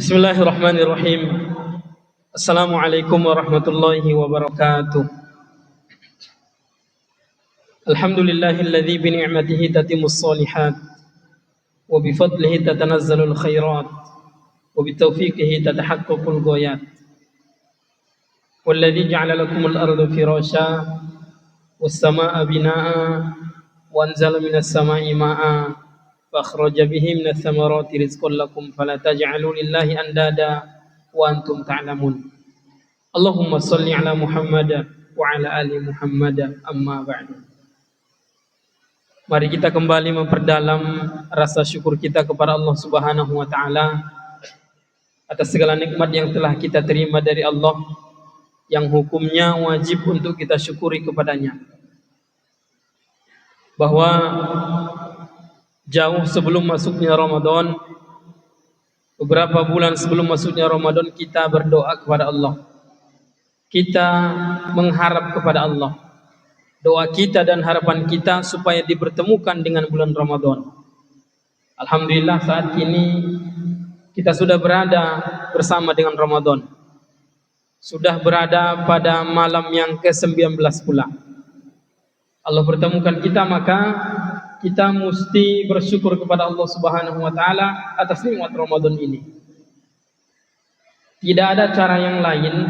Bismillahirrahmanirrahim. Assalamualaikum warahmatullahi wabarakatuh. Alhamdulillahilladzi bi ni'matihi tatimmus shalihat wa bi fadlihi tatanazzalul khairat wa bi taufiqihi tatahaqqaqul ghayat. Walladzi ja'ala lakumul arda firasya was samaa'a binaa'a wa anzala minas samaa'i maa'a فأخرج به من الثمرات رزقا لكم فلا تجعلوا لله أندادا وأنتم تعلمون اللهم صل على محمد وعلى آل محمد أما بعد. Mari kita kembali memperdalam rasa syukur kita kepada Allah Subhanahu wa taala atas segala nikmat yang telah kita terima dari Allah yang hukumnya wajib untuk kita syukuri kepadanya. Bahwa jauh sebelum masuknya Ramadan, beberapa bulan sebelum masuknya Ramadan, kita berdoa kepada Allah. Kita mengharap kepada Allah. Doa kita dan harapan kita supaya dipertemukan dengan bulan Ramadan. Alhamdulillah saat ini kita sudah berada bersama dengan Ramadan. Sudah berada pada malam yang ke-19 pula. Allah pertemukan kita, maka kita mesti bersyukur kepada Allah Subhanahu wa taala atas nikmat Ramadan ini. Tidak ada cara yang lain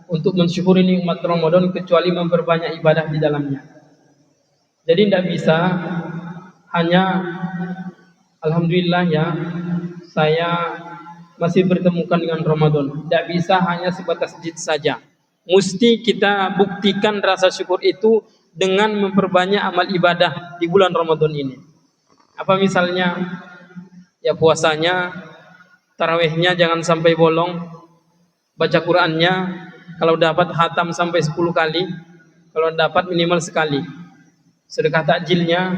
untuk mensyukuri nikmat Ramadan kecuali memperbanyak ibadah di dalamnya. Jadi tidak bisa hanya alhamdulillah ya saya masih bertemukan dengan Ramadan. Tidak bisa hanya sebatas jid saja. Mesti kita buktikan rasa syukur itu dengan memperbanyak amal ibadah di bulan Ramadan ini. Apa misalnya? Ya puasanya, tarawihnya jangan sampai bolong, baca Qur'annya kalau dapat khatam sampai 10 kali, kalau dapat minimal sekali. Sedekah takjilnya,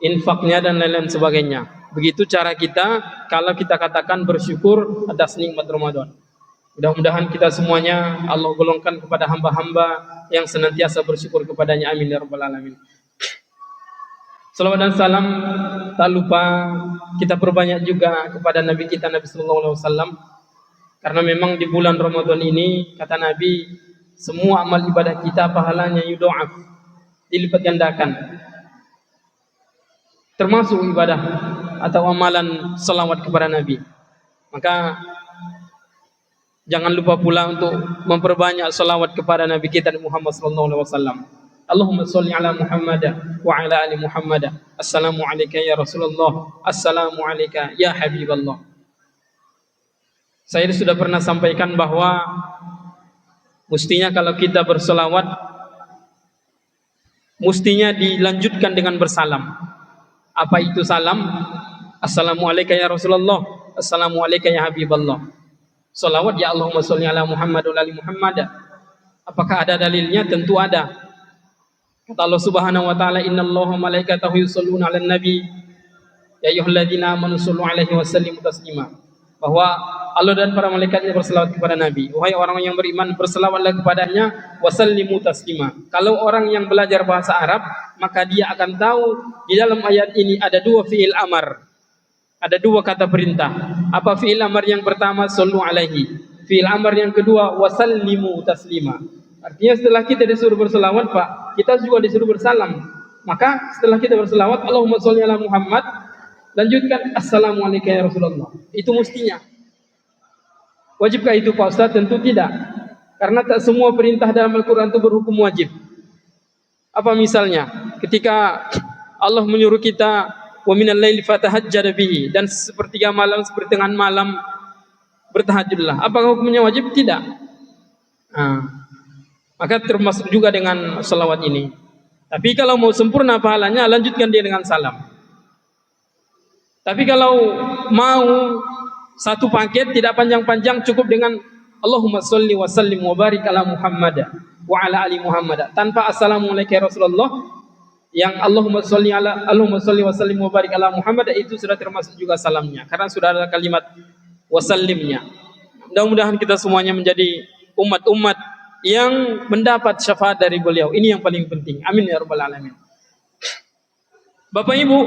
infaknya dan lain-lain sebagainya. Begitu cara kita kalau kita katakan bersyukur atas nikmat Ramadan. Mudah-mudahan kita semuanya Allah golongkan kepada hamba-hamba yang senantiasa bersyukur kepadanya. Amin ya rabbal alamin. Salawat dan salam tak lupa kita perbanyak juga kepada Nabi kita Nabi sallallahu alaihi wasallam. Karena memang di bulan Ramadan ini kata Nabi, semua amal ibadah kita pahalanya yudha'af, dilipat gandakan. Termasuk ibadah atau amalan salawat kepada Nabi. Maka jangan lupa pula untuk memperbanyak salawat kepada Nabi kita Muhammad sallallahu alaihi wasallam. Allahumma sholli ala Muhammad wa ala ali Muhammad. Assalamu alayka ya Rasulullah. Assalamu alayka ya Habiballah. Saya sudah pernah sampaikan bahwa mestinya kalau kita berselawat mestinya dilanjutkan dengan bersalam. Apa itu salam? Assalamu alayka ya Rasulullah. Assalamu alayka ya Habiballah. Salawat ya Allahumma sholli ala Muhammad wa ali Muhammad. Apakah ada dalilnya? Tentu ada. Kata Allah Subhanahu wa taala, innallaha malaikatahu yusholluna 'alan nabi ya ayyuhalladzina amanu shollu 'alaihi wa sallimu taslima. Bahwa Allah dan para malaikatnya berselawat kepada Nabi. Wahai orang yang beriman, berselawatlah kepadanya wa sallimu taslima. Kalau orang yang belajar bahasa Arab, maka dia akan tahu di dalam ayat ini ada dua fi'il amar. Ada dua kata perintah. Apa fi'il amar yang pertama? Sallu alaihi. Fi'il amar yang kedua wasallimu taslima. Artinya setelah kita disuruh berselawat, Pak, kita juga disuruh bersalam. Maka setelah kita berselawat, Allahumma sholli ala Muhammad, lanjutkan assalamu alayka ya Rasulullah. Itu mestinya. Wajibkah itu Pak Ustaz? Tentu tidak. Karena tak semua perintah dalam Al-Quran itu berhukum wajib. Apa misalnya? Ketika Allah menyuruh kita wa minal laili fatahajjad bihi, dan sepertiga malam, sepertengahan malam bertahajudlah. Apakah hukumnya wajib? Tidak. Maka termasuk juga dengan salawat ini. Tapi kalau mau sempurna pahalanya, lanjutkan dia dengan salam. Tapi kalau mau satu paket tidak panjang-panjang, cukup dengan Allahumma sholli wa sallim wa barik ala Muhammad wa ala ali Muhammad tanpa assalamualaikum ya Rasulullah. Yang Allahumma sholli wa sallim wa barik ala Muhammad itu sudah termasuk juga salamnya, karena sudah ada kalimat wasallimnya. Mudah-mudahan kita semuanya menjadi umat-umat yang mendapat syafaat dari beliau. Ini yang paling penting. Amin ya rabbal alamin. Bapak Ibu,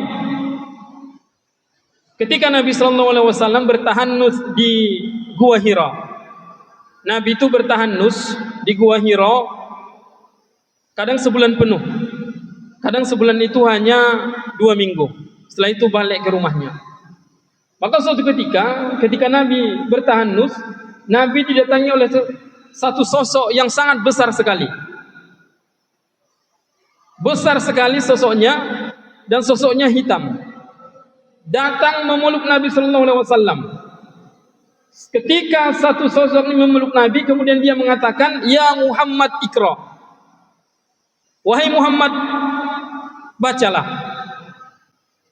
ketika Nabi Sallallahu Alaihi Wasallam bertahanus di Gua Hira. Nabi itu bertahanus di Gua Hira kadang sebulan penuh, kadang sebulan itu hanya 2 minggu. Setelah itu balik ke rumahnya. Maka suatu ketika Nabi bertahanus, Nabi didatangi oleh satu sosok yang sangat besar sekali. Besar sekali sosoknya, dan sosoknya hitam. Datang memeluk Nabi Sallallahu Alaihi Wasallam. Ketika satu sosok ini memeluk Nabi, kemudian dia mengatakan, "Ya Muhammad, Iqra." Wahai Muhammad, bacalah.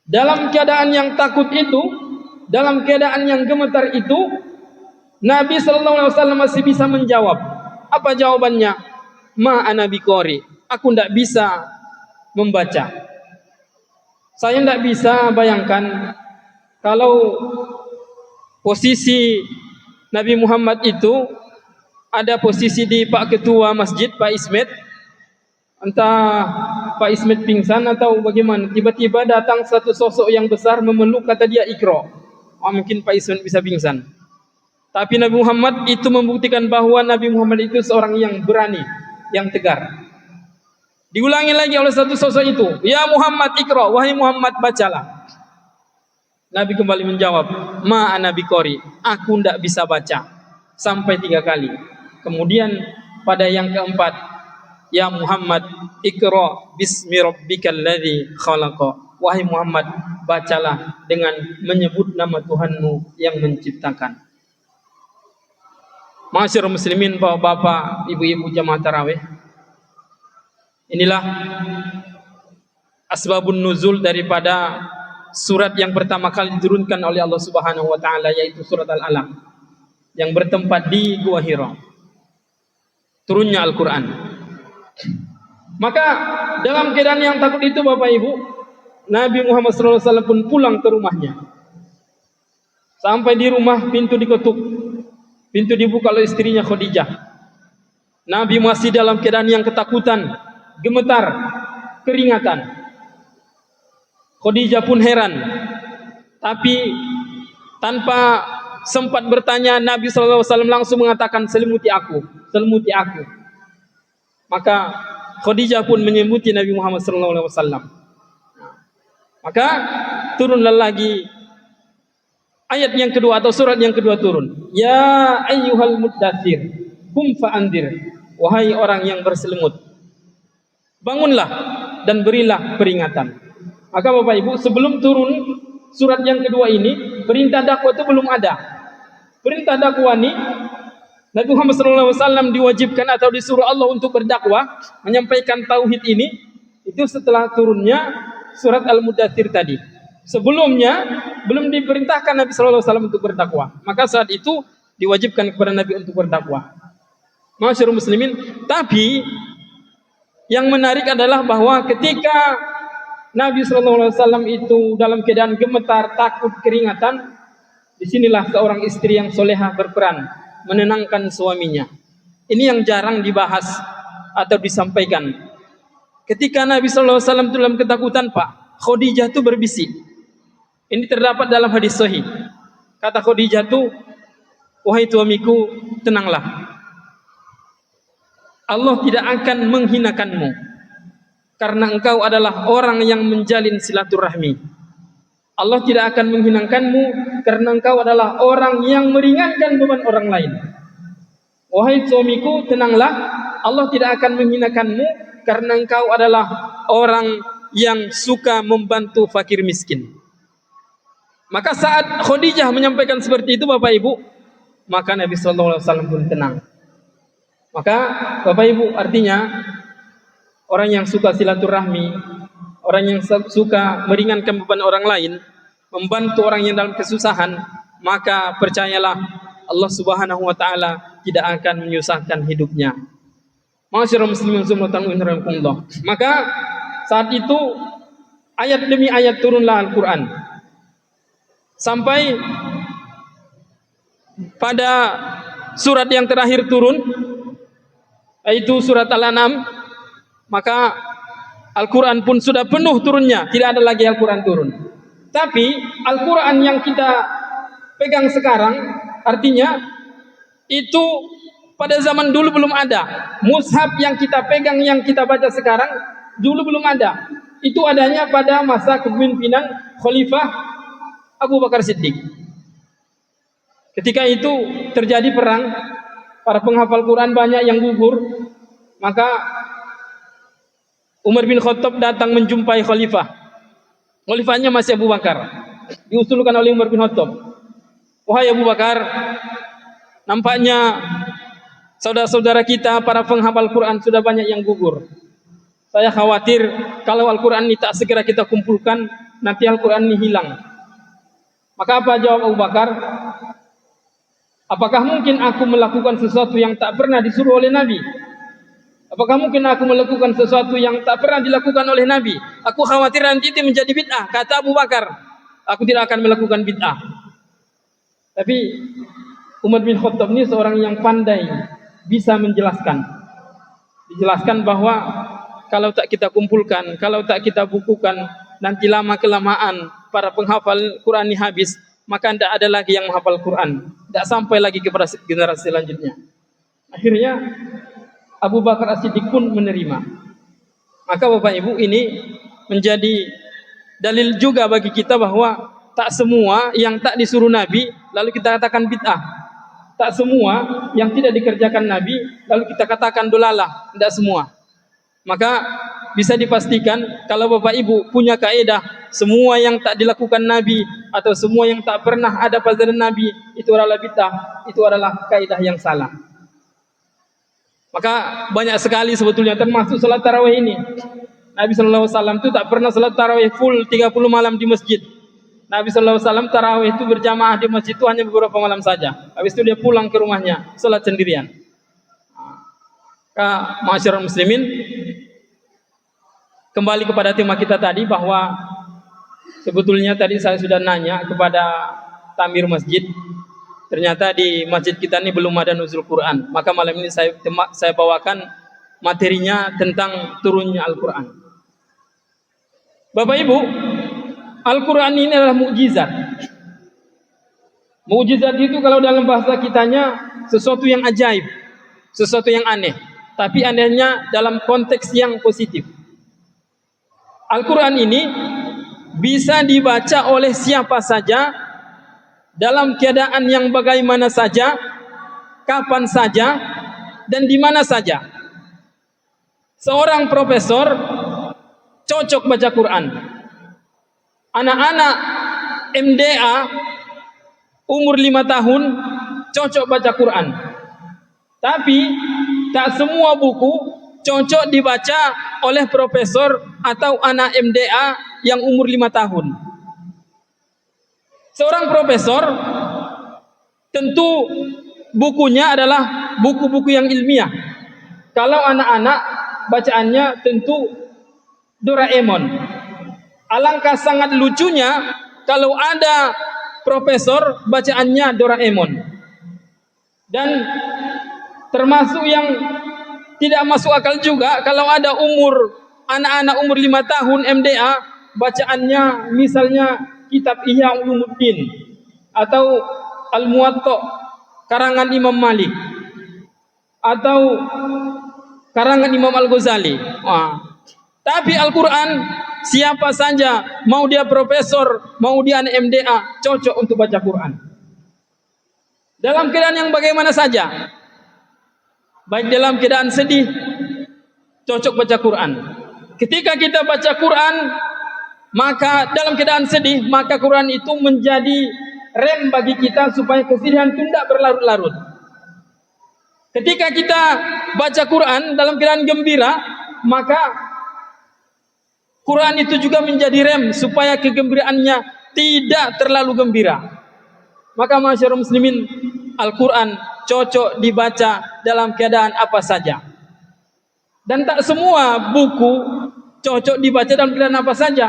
Dalam keadaan yang takut itu, dalam keadaan yang gemetar itu, Nabi Sallallahu Alaihi Wasallam masih bisa menjawab. Apa jawabannya? Ma ana biqari. Aku tidak bisa membaca. Saya tidak bisa bayangkan kalau posisi Nabi Muhammad itu ada posisi di Pak Ketua Masjid, Pak Ismet. Entah Pak Ismet pingsan atau bagaimana. Tiba-tiba datang satu sosok yang besar memeluk, kata dia Iqra. Oh, mungkin Pak Ismet bisa pingsan. Tapi Nabi Muhammad itu membuktikan bahwa Nabi Muhammad itu seorang yang berani, yang tegar. Diulangi lagi oleh satu sosok itu. Ya Muhammad, Iqra. Wahai Muhammad, bacalah. Nabi kembali menjawab, Ma ana biqari. Aku tidak bisa baca. Sampai 3 kali. Kemudian pada yang keempat, Ya Muhammad, Iqra bismi rabbikal ladzi khalaqa. Wahai Muhammad, bacalah dengan menyebut nama Tuhanmu yang menciptakan. Masyarakat muslimin, bapak-bapak, ibu-ibu jamaah tarawih. Inilah asbabun nuzul daripada surat yang pertama kali diturunkan oleh Allah Subhanahu wa taala, yaitu surat Al-Alaq yang bertempat di Gua Hira. Turunnya Al-Qur'an. Maka dalam keadaan yang takut itu, Bapak Ibu, Nabi Muhammad SAW pun pulang ke rumahnya. Sampai di rumah, pintu diketuk. Pintu dibuka oleh istrinya Khadijah. Nabi masih dalam keadaan yang ketakutan, gemetar, keringatan. Khadijah pun heran. Tapi tanpa sempat bertanya, Nabi SAW langsung mengatakan, selimuti aku, selimuti aku. Maka Khadijah pun menyelimuti Nabi Muhammad SAW. Maka turunlah lagi ayat yang kedua atau surat yang kedua turun. Ya ayyuhal muddathir, qum fa'andir. Wahai orang yang berselimut, bangunlah dan berilah peringatan. Maka Bapak Ibu, sebelum turun surat yang kedua ini, perintah dakwah itu belum ada. Perintah dakwah ini Nabi Muhammad SAW diwajibkan atau disuruh Allah untuk berdakwah, menyampaikan tauhid ini, itu setelah turunnya surat Al-Muddathir tadi. Sebelumnya belum diperintahkan Nabi SAW untuk berdakwah. Maka saat itu diwajibkan kepada Nabi untuk berdakwah. Masyarul muslimin, tapi yang menarik adalah bahwa ketika Nabi SAW itu dalam keadaan gemetar, takut, keringatan, disinilah seorang istri yang solehah berperan menenangkan suaminya. Ini yang jarang dibahas atau disampaikan. Ketika Nabi SAW dalam ketakutan, Pak, Khadijah itu berbisik. Ini terdapat dalam hadis sahih. Kata Khadijah itu, wahai suamiku, tenanglah. Allah tidak akan menghinakanmu karena engkau adalah orang yang menjalin silaturahmi. Allah tidak akan menghinakanmu karena engkau adalah orang yang meringankan beban orang lain. Wahai suamiku, tenanglah. Allah tidak akan menghinakanmu karena engkau adalah orang yang suka membantu fakir miskin. Maka saat Khadijah menyampaikan seperti itu, Bapak Ibu, maka Nabi SAW pun tenang. Maka Bapak Ibu, artinya orang yang suka silaturahmi, orang yang suka meringankan beban orang lain, membantu orang yang dalam kesusahan, maka percayalah Allah Subhanahu wa taala tidak akan menyusahkan hidupnya. Masyarul muslimin subhanallah. Maka saat itu ayat demi ayat turunlah Al-Qur'an. Sampai pada surat yang terakhir turun, yaitu surat Al-An'am, maka Al-Quran pun sudah penuh turunnya, tidak ada lagi Al-Quran turun. Tapi Al-Quran yang kita pegang sekarang, artinya itu pada zaman dulu belum ada. Mushaf yang kita pegang, yang kita baca sekarang, dulu belum ada. Itu adanya pada masa kepemimpinan Khalifah Abu Bakar Siddiq. Ketika itu terjadi perang, para penghafal Quran banyak yang gugur, maka Umar bin Khattab datang menjumpai Khalifah. Khalifahnya masih Abu Bakar. Diusulkan oleh Umar bin Khattab, wahai Abu Bakar, nampaknya saudara-saudara kita para penghafal Quran sudah banyak yang gugur. Saya khawatir kalau Al-Quran ini tak segera kita kumpulkan, nanti Al-Quran ini hilang. Maka apa jawab Abu Bakar? Apakah mungkin aku melakukan sesuatu yang tak pernah disuruh oleh Nabi? Apakah mungkin aku melakukan sesuatu yang tak pernah dilakukan oleh Nabi? Aku khawatir nanti itu menjadi bid'ah. Kata Abu Bakar, aku tidak akan melakukan bid'ah. Tapi Umar bin Khattab ini seorang yang pandai, bisa menjelaskan. Dijelaskan bahwa kalau tak kita kumpulkan, kalau tak kita bukukan, nanti lama-kelamaan para penghafal Quran ini habis, maka tidak ada lagi yang menghafal Quran. Tidak sampai lagi kepada generasi selanjutnya. Akhirnya Abu Bakar As-Siddiq pun menerima. Maka Bapak Ibu, ini menjadi dalil juga bagi kita bahwa tak semua yang tak disuruh Nabi lalu kita katakan bid'ah. Tak semua yang tidak dikerjakan Nabi lalu kita katakan dolalah. Tidak semua. Maka bisa dipastikan kalau Bapak Ibu punya kaidah semua yang tak dilakukan Nabi atau semua yang tak pernah ada pada Nabi itu adalah bid'ah, itu adalah kaidah yang salah. Maka banyak sekali sebetulnya termasuk salat tarawih ini. Nabi SAW itu tak pernah salat tarawih full 30 malam di masjid. Nabi SAW tarawih itu berjamaah di masjid itu hanya beberapa malam saja. Habis itu dia pulang ke rumahnya, salat sendirian. Ma'asyiral muslimin, kembali kepada tema kita tadi bahwa sebetulnya tadi saya sudah nanya kepada tamir masjid. Ternyata di masjid kita ini belum ada nuzul Quran. Maka malam ini saya bawakan materinya tentang turunnya Al-Quran. Bapak Ibu, Al-Quran ini adalah mukjizat. Mukjizat itu kalau dalam bahasa kitanya sesuatu yang ajaib, sesuatu yang aneh. Tapi anehnya dalam konteks yang positif. Al-Quran ini bisa dibaca oleh siapa saja, dalam keadaan yang bagaimana saja, kapan saja, dan di mana saja. Seorang profesor cocok baca Quran. Anak-anak MDA umur 5 tahun cocok baca Quran. Tapi tak semua buku cocok dibaca oleh profesor atau anak MDA yang umur 5 tahun. Seorang profesor tentu bukunya adalah buku-buku yang ilmiah. Kalau anak-anak bacaannya tentu Doraemon. Alangkah sangat lucunya kalau ada profesor bacaannya Doraemon. Dan termasuk yang tidak masuk akal juga kalau ada anak-anak umur 5 tahun MDA bacaannya misalnya kitab Ihya Ulumuddin atau Al-Muwatta karangan Imam Malik atau karangan Imam Al-Ghazali. Tapi Al-Quran siapa saja, mau dia profesor, mau dia anak MDA, cocok untuk baca Quran. Dalam keadaan yang bagaimana saja. Baik dalam keadaan sedih, cocok baca Quran. Ketika kita baca Quran, maka dalam keadaan sedih, maka Quran itu menjadi rem bagi kita supaya kesedihan itu tidak berlarut-larut. Ketika kita baca Quran dalam keadaan gembira, maka Quran itu juga menjadi rem supaya kegembiraannya tidak terlalu gembira. Maka masyarakat muslimin, Al-Quran cocok dibaca dalam keadaan apa saja. Dan tak semua buku cocok dibaca dalam keadaan apa saja.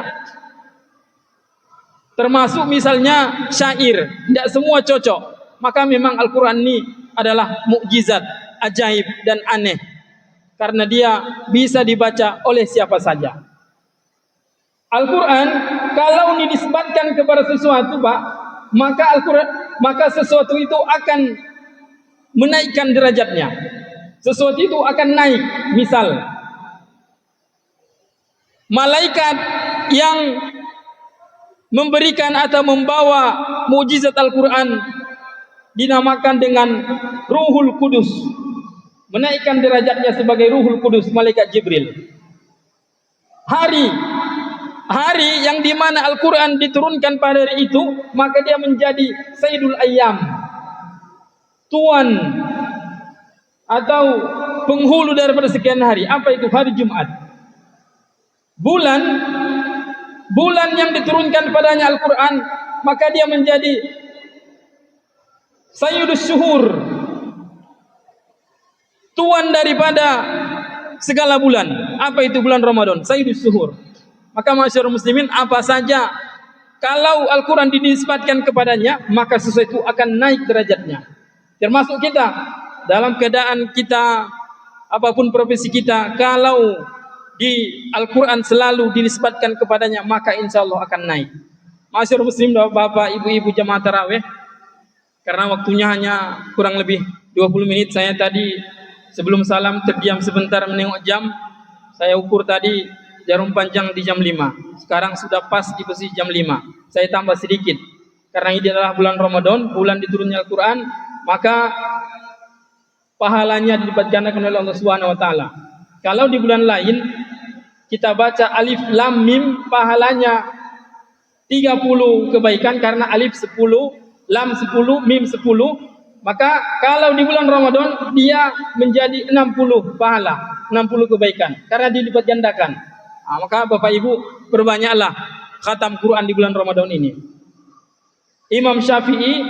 Termasuk misalnya syair, tidak semua cocok. Maka memang Al-Quran ini adalah mukjizat, ajaib dan aneh. Karena dia bisa dibaca oleh siapa saja. Al-Quran kalau dinisbatkan kepada sesuatu, Pak, maka sesuatu itu akan menaikkan derajatnya. Sesuatu itu akan naik. Misal, malaikat yang memberikan atau membawa mukjizat Al-Quran dinamakan dengan Ruhul Kudus, menaikkan derajatnya sebagai Ruhul Kudus, malaikat Jibril. Hari yang dimana Al-Quran diturunkan pada hari itu, maka dia menjadi Sayyidul Ayyam, tuan atau penghulu daripada sekian hari. Apa itu? Hari Jumat. Bulan yang diturunkan padanya Al-Quran, maka dia menjadi Sayyidus Syuhur, tuan daripada segala bulan. Apa itu bulan Ramadan? Sayyidus Syuhur. Maka masyarakat muslimin, apa saja kalau Al-Quran dinisbatkan kepadanya, maka sesuatu akan naik derajatnya. Termasuk kita, dalam keadaan kita, apapun profesi kita, kalau di Al-Quran selalu dinisbatkan kepadanya, maka insya Allah akan naik. Masyarakat muslim, bapak, ibu-ibu jamaah tarawih, karena waktunya hanya kurang lebih 20 menit, saya tadi sebelum salam terdiam sebentar menengok jam. Saya ukur tadi jarum panjang di jam 5. Sekarang sudah pas di posisi jam 5. Saya tambah sedikit. Karena ini adalah bulan Ramadan, bulan diturunnya Al-Quran, maka pahalanya dilipat gandakan oleh Allah Subhanahu wa taala. Kalau di bulan lain kita baca alif lam mim, pahalanya 30 kebaikan karena alif 10, lam 10, mim 10. Maka kalau di bulan Ramadan dia menjadi 60 pahala, 60 kebaikan karena dilipat gandakan. Maka Bapak Ibu perbanyaklah khatam Quran di bulan Ramadan ini. Imam Syafi'i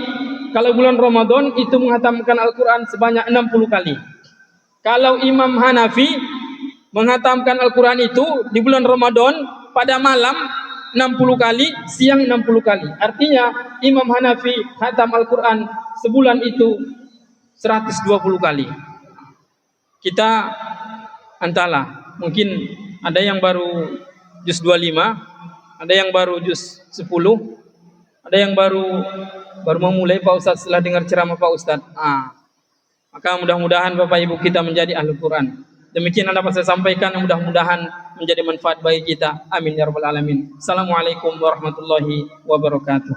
kalau bulan Ramadan itu menghatamkan Al-Quran sebanyak 60 kali. Kalau Imam Hanafi menghatamkan Al-Quran itu di bulan Ramadan pada malam 60 kali, siang 60 kali. Artinya Imam Hanafi khatam Al-Quran sebulan itu 120 kali. Kita entahlah, mungkin ada yang baru juz 25, ada yang baru juz 10, ada yang baru memulai Pak Ustadz setelah dengar ceramah Pak Ustadz. Maka mudah-mudahan Bapak Ibu kita menjadi ahli Quran. Demikian yang dapat saya sampaikan, mudah-mudahan menjadi manfaat bagi kita. Amin ya rabbal alamin. Assalamualaikum warahmatullahi wabarakatuh.